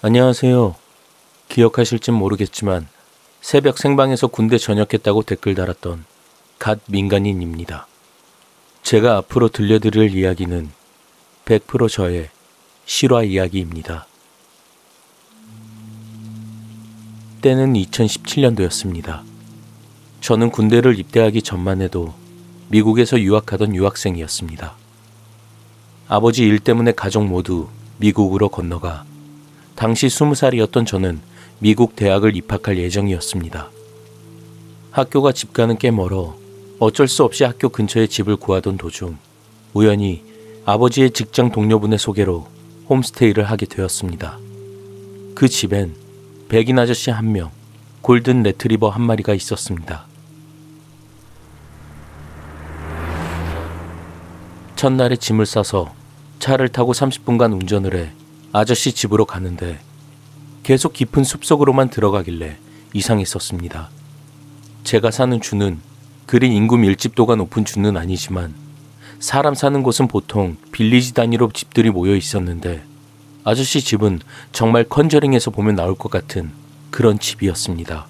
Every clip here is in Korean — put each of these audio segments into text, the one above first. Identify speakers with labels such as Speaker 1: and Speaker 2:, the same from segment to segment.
Speaker 1: 안녕하세요. 기억하실진 모르겠지만 새벽 생방에서 군대 전역했다고 댓글 달았던 갓 민간인입니다. 제가 앞으로 들려드릴 이야기는 100% 저의 실화 이야기입니다. 때는 2017년도였습니다. 저는 군대를 입대하기 전만 해도 미국에서 유학하던 유학생이었습니다. 아버지 일 때문에 가족 모두 미국으로 건너가 당시 20살이었던 저는 미국 대학을 입학할 예정이었습니다. 학교가 집과는 꽤 멀어 어쩔 수 없이 학교 근처에 집을 구하던 도중 우연히 아버지의 직장 동료분의 소개로 홈스테이를 하게 되었습니다. 그 집엔 백인 아저씨 1명, 골든 레트리버 1마리가 있었습니다. 첫날에 짐을 싸서 차를 타고 30분간 운전을 해 아저씨 집으로 가는데 계속 깊은 숲속으로만 들어가길래 이상했었습니다. 제가 사는 주는 그리 인구 밀집도가 높은 주는 아니지만 사람 사는 곳은 보통 빌리지 단위로 집들이 모여 있었는데 아저씨 집은 정말 컨저링에서 보면 나올 것 같은 그런 집이었습니다.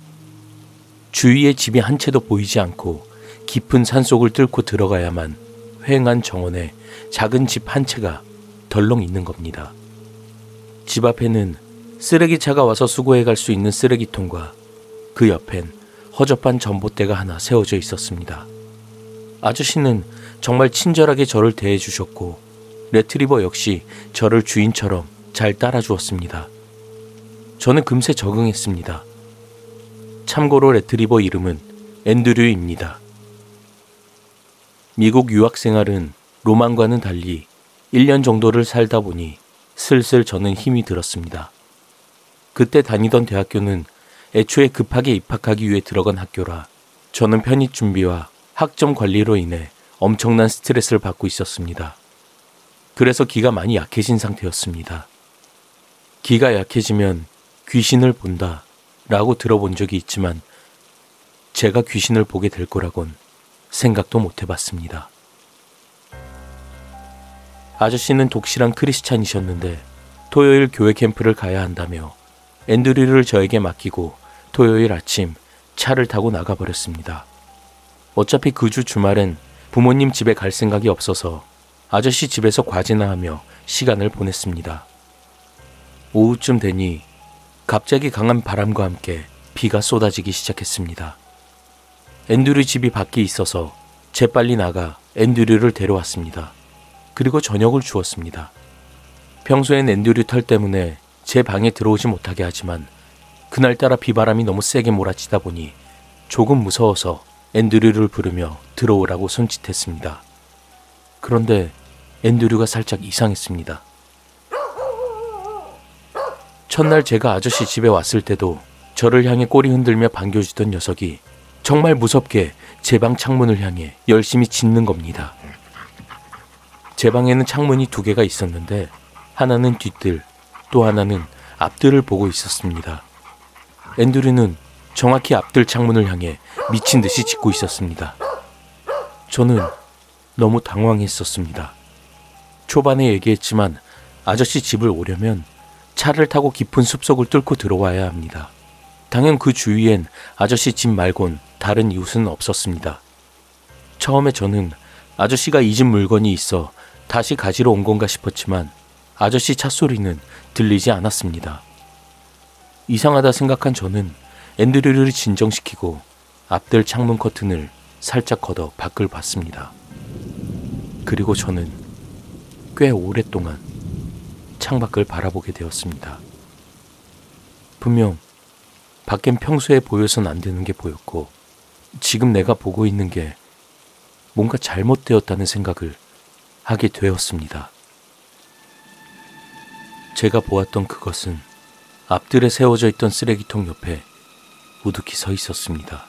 Speaker 1: 주위에 집이 한 채도 보이지 않고 깊은 산속을 뚫고 들어가야만 휑한 정원에 작은 집 한 채가 덜렁 있는 겁니다. 집 앞에는 쓰레기차가 와서 수거해 갈 수 있는 쓰레기통과 그 옆엔 허접한 전봇대가 하나 세워져 있었습니다. 아저씨는 정말 친절하게 저를 대해주셨고 레트리버 역시 저를 주인처럼 잘 따라주었습니다. 저는 금세 적응했습니다. 참고로 레트리버 이름은 앤드류입니다. 미국 유학 생활은 로망과는 달리 1년 정도를 살다 보니 슬슬 저는 힘이 들었습니다. 그때 다니던 대학교는 애초에 급하게 입학하기 위해 들어간 학교라 저는 편입 준비와 학점 관리로 인해 엄청난 스트레스를 받고 있었습니다. 그래서 기가 많이 약해진 상태였습니다. 기가 약해지면 귀신을 본다 라고 들어본 적이 있지만 제가 귀신을 보게 될 거라곤 생각도 못 해봤습니다. 아저씨는 독실한 크리스찬이셨는데 토요일 교회 캠프를 가야 한다며 앤드류를 저에게 맡기고 토요일 아침 차를 타고 나가버렸습니다. 어차피 그 주 주말엔 부모님 집에 갈 생각이 없어서 아저씨 집에서 과제나 하며 시간을 보냈습니다. 오후쯤 되니 갑자기 강한 바람과 함께 비가 쏟아지기 시작했습니다. 앤드류 집이 밖에 있어서 재빨리 나가 앤드류를 데려왔습니다. 그리고 저녁을 주었습니다. 평소엔 앤드류 털 때문에 제 방에 들어오지 못하게 하지만 그날따라 비바람이 너무 세게 몰아치다 보니 조금 무서워서 앤드류를 부르며 들어오라고 손짓했습니다. 그런데 앤드류가 살짝 이상했습니다. 첫날 제가 아저씨 집에 왔을 때도 저를 향해 꼬리 흔들며 반겨주던 녀석이 정말 무섭게 제 방 창문을 향해 열심히 짖는 겁니다. 제 방에는 창문이 2개가 있었는데 하나는 뒷뜰, 또 하나는 앞뜰을 보고 있었습니다. 앤드류는 정확히 앞뜰 창문을 향해 미친 듯이 짖고 있었습니다. 저는 너무 당황했었습니다. 초반에 얘기했지만 아저씨 집을 오려면 차를 타고 깊은 숲속을 뚫고 들어와야 합니다. 당연 그 주위엔 아저씨 집 말곤 다른 이웃은 없었습니다. 처음에 저는 아저씨가 잊은 물건이 있어 다시 가지러 온 건가 싶었지만 아저씨 찻소리는 들리지 않았습니다. 이상하다 생각한 저는 앤드류를 진정시키고 앞뜰 창문 커튼을 살짝 걷어 밖을 봤습니다. 그리고 저는 꽤 오랫동안 창밖을 바라보게 되었습니다. 분명 밖엔 평소에 보여선 안 되는 게 보였고 지금 내가 보고 있는 게 뭔가 잘못되었다는 생각을 하게 되었습니다. 제가 보았던 그것은 앞뜰에 세워져 있던 쓰레기통 옆에 우두히 서 있었습니다.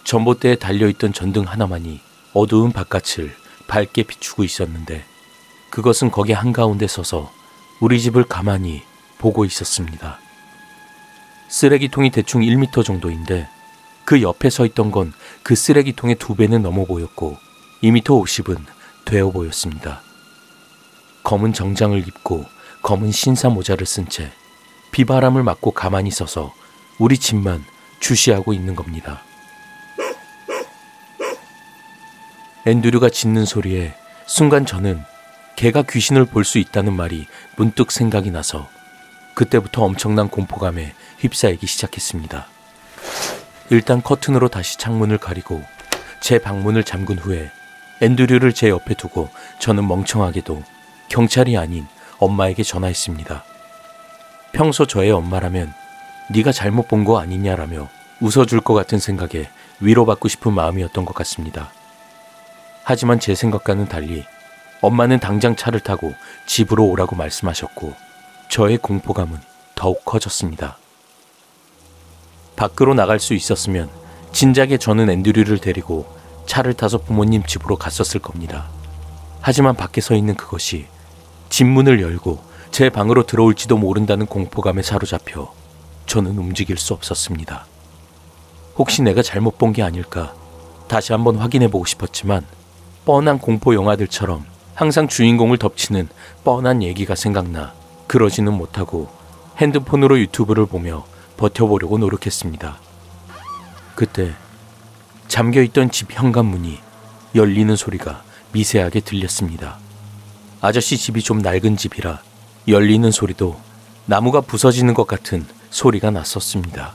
Speaker 1: 전봇대에 달려있던 전등 하나만이 어두운 바깥을 밝게 비추고 있었는데 그것은 거기 한가운데 서서 우리 집을 가만히 보고 있었습니다. 쓰레기통이 대충 1m 정도인데 그 옆에 서 있던 건 그 쓰레기통의 2배는 넘어 보였고 2m 50은 되어 보였습니다. 검은 정장을 입고 검은 신사 모자를 쓴 채 비바람을 맞고 가만히 서서 우리 집만 주시하고 있는 겁니다. 앤드류가 짖는 소리에 순간 저는 개가 귀신을 볼 수 있다는 말이 문득 생각이 나서 그때부터 엄청난 공포감에 휩싸이기 시작했습니다. 일단 커튼으로 다시 창문을 가리고 제 방문을 잠근 후에 앤드류를 제 옆에 두고 저는 멍청하게도 경찰이 아닌 엄마에게 전화했습니다. 평소 저의 엄마라면 네가 잘못 본 거 아니냐라며 웃어줄 것 같은 생각에 위로받고 싶은 마음이었던 것 같습니다. 하지만 제 생각과는 달리 엄마는 당장 차를 타고 집으로 오라고 말씀하셨고 저의 공포감은 더욱 커졌습니다. 밖으로 나갈 수 있었으면 진작에 저는 앤드류를 데리고 차를 타서 부모님 집으로 갔었을 겁니다. 하지만 밖에 서 있는 그것이 집 문을 열고 제 방으로 들어올지도 모른다는 공포감에 사로잡혀 저는 움직일 수 없었습니다. 혹시 내가 잘못 본 게 아닐까 다시 한번 확인해보고 싶었지만 뻔한 공포 영화들처럼 항상 주인공을 덮치는 뻔한 얘기가 생각나 그러지는 못하고 핸드폰으로 유튜브를 보며 버텨보려고 노력했습니다. 그때 잠겨있던 집 현관문이 열리는 소리가 미세하게 들렸습니다. 아저씨 집이 좀 낡은 집이라 열리는 소리도 나무가 부서지는 것 같은 소리가 났었습니다.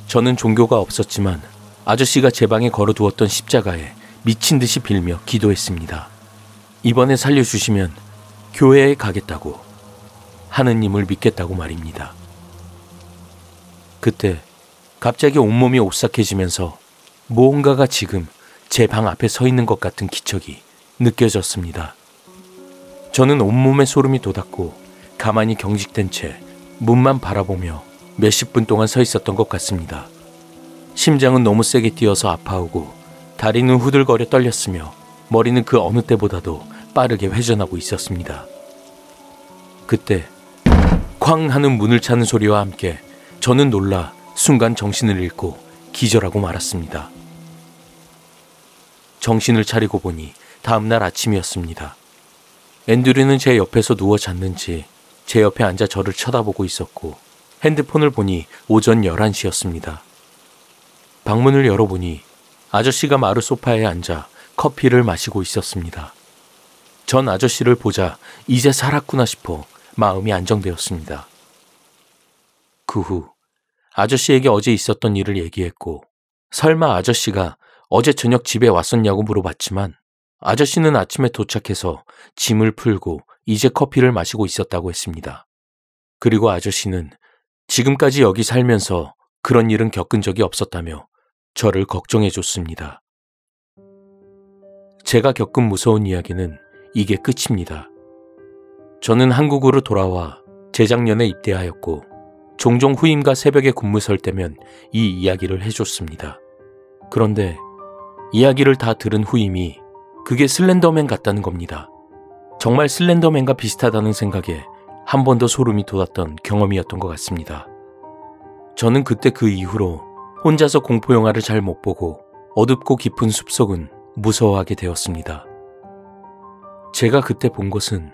Speaker 1: 저는 종교가 없었지만 아저씨가 제 방에 걸어두었던 십자가에 미친 듯이 빌며 기도했습니다. 이번에 살려주시면 교회에 가겠다고, 하느님을 믿겠다고 말입니다. 그때 갑자기 온몸이 오싹해지면서 무언가가 지금 제 방 앞에 서 있는 것 같은 기척이 느껴졌습니다. 저는 온몸에 소름이 돋았고 가만히 경직된 채 문만 바라보며 몇십 분 동안 서 있었던 것 같습니다. 심장은 너무 세게 뛰어서 아파오고 다리는 후들거려 떨렸으며 머리는 그 어느 때보다도 빠르게 회전하고 있었습니다. 그때 쾅 하는 문을 차는 소리와 함께 저는 놀라 순간 정신을 잃고 기절하고 말았습니다. 정신을 차리고 보니 다음날 아침이었습니다. 앤드류는 제 옆에서 누워 잤는지 제 옆에 앉아 저를 쳐다보고 있었고 핸드폰을 보니 오전 11시였습니다. 방문을 열어보니 아저씨가 마루 소파에 앉아 커피를 마시고 있었습니다. 전 아저씨를 보자 이제 살았구나 싶어 마음이 안정되었습니다. 그 후 아저씨에게 어제 있었던 일을 얘기했고 설마 아저씨가 어제 저녁 집에 왔었냐고 물어봤지만 아저씨는 아침에 도착해서 짐을 풀고 이제 커피를 마시고 있었다고 했습니다. 그리고 아저씨는 지금까지 여기 살면서 그런 일은 겪은 적이 없었다며 저를 걱정해 줬습니다. 제가 겪은 무서운 이야기는 이게 끝입니다. 저는 한국으로 돌아와 재작년에 입대하였고 종종 후임과 새벽에 근무 설 때면 이 이야기를 해줬습니다. 그런데 이야기를 다 들은 후임이 그게 슬렌더맨 같다는 겁니다. 정말 슬렌더맨과 비슷하다는 생각에 한 번 더 소름이 돋았던 경험이었던 것 같습니다. 저는 그때 그 이후로 혼자서 공포영화를 잘 못 보고 어둡고 깊은 숲속은 무서워하게 되었습니다. 제가 그때 본 것은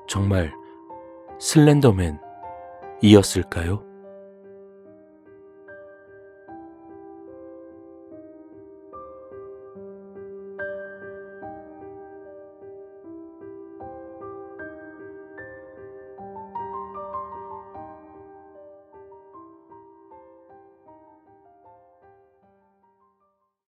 Speaker 1: 정말 슬렌더맨이었을까요?